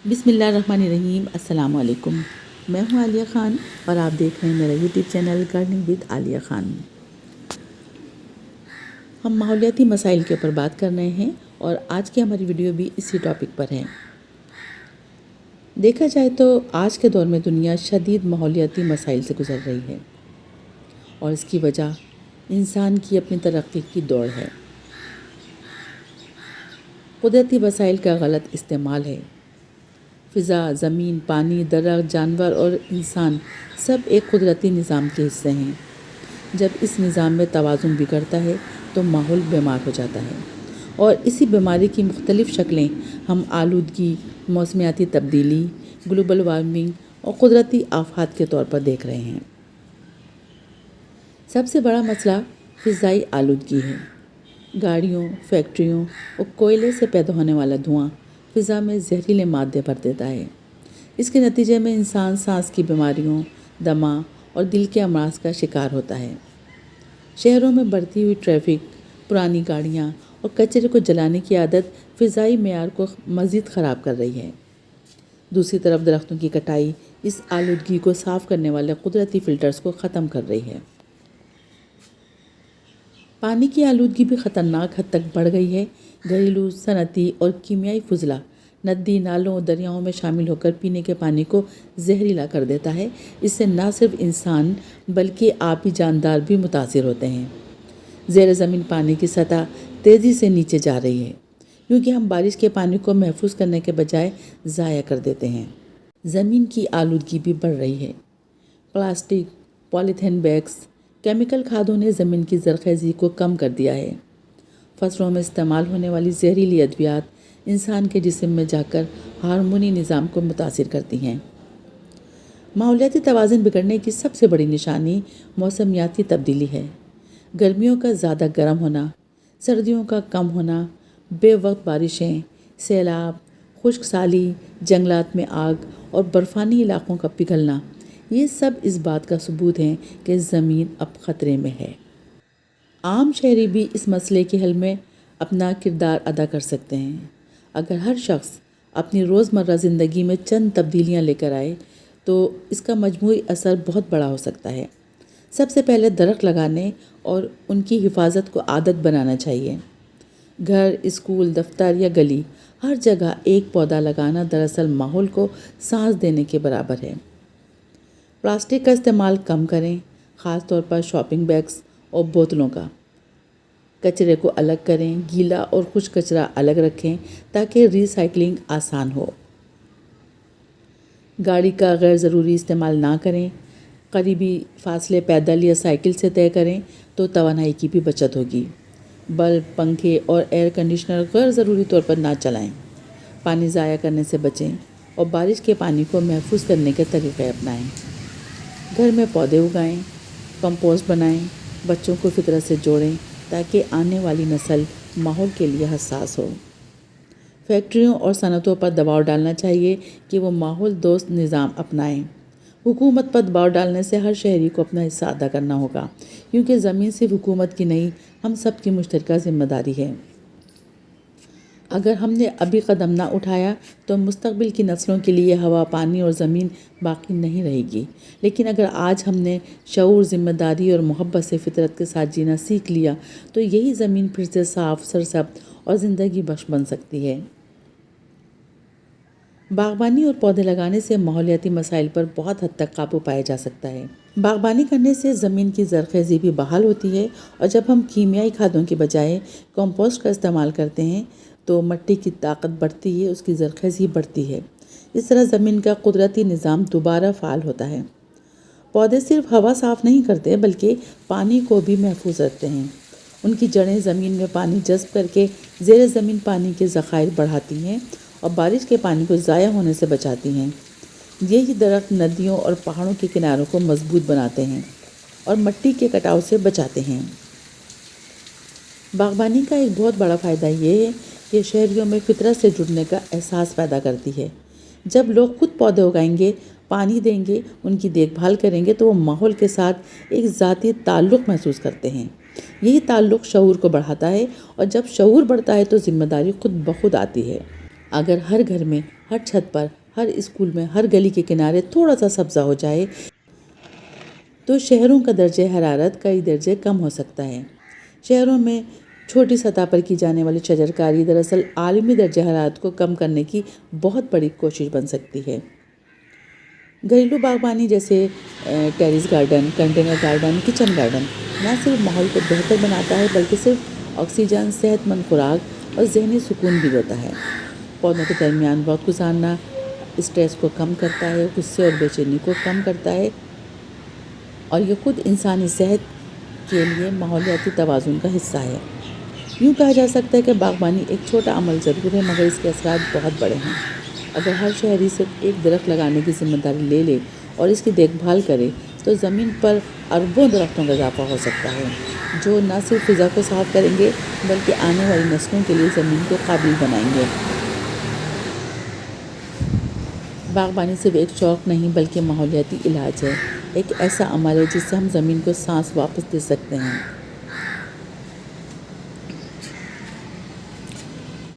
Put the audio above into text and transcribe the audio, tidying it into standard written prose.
بسم اللہ الرحمن الرحیم۔ السلام علیکم، میں ہوں عالیہ خان اور آپ دیکھ رہے ہیں میرا یوٹیوب چینل گارڈننگ ود عالیہ خان۔ ہم ماحولیاتی مسائل کے اوپر بات کر رہے ہیں اور آج کی ہماری ویڈیو بھی اسی ٹاپک پر ہے۔ دیکھا جائے تو آج کے دور میں دنیا شدید ماحولیاتی مسائل سے گزر رہی ہے اور اس کی وجہ انسان کی اپنی ترقی کی دوڑ ہے۔ قدرتی وسائل کا غلط استعمال ہے۔ فضا، زمین، پانی، درخت، جانور اور انسان سب ایک قدرتی نظام کے حصے ہیں۔ جب اس نظام میں توازن بگڑتا ہے تو ماحول بیمار ہو جاتا ہے اور اسی بیماری کی مختلف شکلیں ہم آلودگی، موسمیاتی تبدیلی، گلوبل وارمنگ اور قدرتی آفات کے طور پر دیکھ رہے ہیں۔ سب سے بڑا مسئلہ فضائی آلودگی ہے۔ گاڑیوں، فیکٹریوں اور کوئلے سے پیدا ہونے والا دھواں فضا میں زہریلے مادے بھر دیتا ہے۔ اس کے نتیجے میں انسان سانس کی بیماریوں، دمہ اور دل کے امراض کا شکار ہوتا ہے۔ شہروں میں بڑھتی ہوئی ٹریفک، پرانی گاڑیاں اور کچرے کو جلانے کی عادت فضائی معیار کو مزید خراب کر رہی ہے۔ دوسری طرف درختوں کی کٹائی اس آلودگی کو صاف کرنے والے قدرتی فلٹرز کو ختم کر رہی ہے۔ پانی کی آلودگی بھی خطرناک حد تک بڑھ گئی ہے۔ گھریلو، صنعتی اور کیمیائی فضلہ ندی، نالوں اور دریاؤں میں شامل ہو کر پینے کے پانی کو زہریلا کر دیتا ہے۔ اس سے نہ صرف انسان بلکہ آبی جاندار بھی متاثر ہوتے ہیں۔ زیر زمین پانی کی سطح تیزی سے نیچے جا رہی ہے کیونکہ ہم بارش کے پانی کو محفوظ کرنے کے بجائے ضائع کر دیتے ہیں۔ زمین کی آلودگی بھی بڑھ رہی ہے۔ پلاسٹک، پولیتھین بیگز، کیمیکل کھادوں نے زمین کی زرخیزی کو کم کر دیا ہے۔ فصلوں میں استعمال ہونے والی زہریلی ادویات انسان کے جسم میں جا کر ہارمونی نظام کو متاثر کرتی ہیں۔ ماحولیاتی توازن بگڑنے کی سب سے بڑی نشانی موسمیاتی تبدیلی ہے۔ گرمیوں کا زیادہ گرم ہونا، سردیوں کا کم ہونا، بے وقت بارشیں، سیلاب، خشک سالی، جنگلات میں آگ اور برفانی علاقوں کا پگھلنا، یہ سب اس بات کا ثبوت ہیں کہ زمین اب خطرے میں ہے۔ عام شہری بھی اس مسئلے کے حل میں اپنا کردار ادا کر سکتے ہیں۔ اگر ہر شخص اپنی روزمرہ زندگی میں چند تبدیلیاں لے کر آئے تو اس کا مجموعی اثر بہت بڑا ہو سکتا ہے۔ سب سے پہلے درخت لگانے اور ان کی حفاظت کو عادت بنانا چاہیے۔ گھر، اسکول، دفتر یا گلی، ہر جگہ ایک پودا لگانا دراصل ماحول کو سانس دینے کے برابر ہے۔ پلاسٹک کا استعمال کم کریں، خاص طور پر شاپنگ بیگز اور بوتلوں کا۔ کچرے کو الگ کریں، گیلا اور خشک کچرا الگ رکھیں تاکہ ری سائیکلنگ آسان ہو۔ گاڑی کا غیر ضروری استعمال نہ کریں، قریبی فاصلے پیدل یا سائیکل سے طے کریں تو توانائی کی بھی بچت ہوگی۔ بلب، پنکھے اور ایئر کنڈیشنر غیر ضروری طور پر نہ چلائیں۔ پانی ضائع کرنے سے بچیں اور بارش کے پانی کو محفوظ کرنے کے طریقے اپنائیں۔ گھر میں پودے اگائیں، کمپوسٹ بنائیں، بچوں کو فطرت سے جوڑیں تاکہ آنے والی نسل ماحول کے لیے حساس ہو۔ فیکٹریوں اور صنعتوں پر دباؤ ڈالنا چاہیے کہ وہ ماحول دوست نظام اپنائیں۔ حکومت پر دباؤ ڈالنے سے ہر شہری کو اپنا حصہ ادا کرنا ہوگا کیونکہ زمین صرف حکومت کی نہیں، ہم سب کی مشترکہ ذمہ داری ہے۔ اگر ہم نے ابھی قدم نہ اٹھایا تو مستقبل کی نسلوں کے لیے ہوا، پانی اور زمین باقی نہیں رہے گی۔ لیکن اگر آج ہم نے شعور، ذمہ داری اور محبت سے فطرت کے ساتھ جینا سیکھ لیا تو یہی زمین پھر سے صاف، سرسبز اور زندگی بخش بن سکتی ہے۔ باغبانی اور پودے لگانے سے ماحولیاتی مسائل پر بہت حد تک قابو پایا جا سکتا ہے۔ باغبانی کرنے سے زمین کی زرخیزی بھی بحال ہوتی ہے اور جب ہم کیمیائی کھادوں کے بجائے کمپوسٹ کا استعمال کرتے ہیں تو مٹی کی طاقت بڑھتی ہے، اس کی زرخیزی بڑھتی ہے۔ اس طرح زمین کا قدرتی نظام دوبارہ فعال ہوتا ہے۔ پودے صرف ہوا صاف نہیں کرتے بلکہ پانی کو بھی محفوظ رکھتے ہیں۔ ان کی جڑیں زمین میں پانی جذب کر کے زیر زمین پانی کے ذخائر بڑھاتی ہیں اور بارش کے پانی کو ضائع ہونے سے بچاتی ہیں۔ یہی درخت ندیوں اور پہاڑوں کے کناروں کو مضبوط بناتے ہیں اور مٹی کے کٹاؤ سے بچاتے ہیں۔ باغبانی کا ایک بہت بڑا فائدہ یہ ہے کہ شہریوں میں فطرت سے جڑنے کا احساس پیدا کرتی ہے۔ جب لوگ خود پودے اگائیں گے، پانی دیں گے، ان کی دیکھ بھال کریں گے تو وہ ماحول کے ساتھ ایک ذاتی تعلق محسوس کرتے ہیں۔ یہی تعلق شعور کو بڑھاتا ہے اور جب شعور بڑھتا ہے تو ذمہ داری خود بخود آتی ہے۔ اگر ہر گھر میں ہر چھت پر، ہر اسکول میں، ہر گلی کے کنارے تھوڑا سا سبزہ ہو جائے تو شہروں کا درجہ حرارت کئی درجے کم ہو سکتا ہے۔ شہروں میں چھوٹی سطح پر کی جانے والی شجرکاری دراصل عالمی درجہ حرارت کو کم کرنے کی بہت بڑی کوشش بن سکتی ہے۔ گھریلو باغبانی جیسے terrace garden, container garden, kitchen garden نہ صرف ماحول کو بہتر بناتا ہے بلکہ صرف آکسیجن، صحت مند خوراک اور ذہنی سکون بھی دیتا ہے۔ پودوں کے درمیان وقت گزارنا اسٹریس کو کم کرتا ہے، غصے اور بے چینی کو کم کرتا ہے اور یہ خود انسانی صحت کے لیے ماحولیاتی توازن کا حصہ ہے۔ یوں کہا جا سکتا ہے کہ باغبانی ایک چھوٹا عمل ضرور ہے مگر اس کے اثرات بہت بڑے ہیں۔ اگر ہر شہری صرف ایک درخت لگانے کی ذمہ داری لے لے اور اس کی دیکھ بھال کرے تو زمین پر اربوں درختوں کا اضافہ ہو سکتا ہے، جو نہ صرف فضا کو صاف کریں گے بلکہ آنے والی نسلوں کے لیے زمین کو قابل بنائیں گے۔ باغبانی صرف ایک شوق نہیں بلکہ ماحولیاتی علاج ہے، ایک ایسا عمل ہے جس سے ہم زمین کو سانس واپس دے سکتے ہیں۔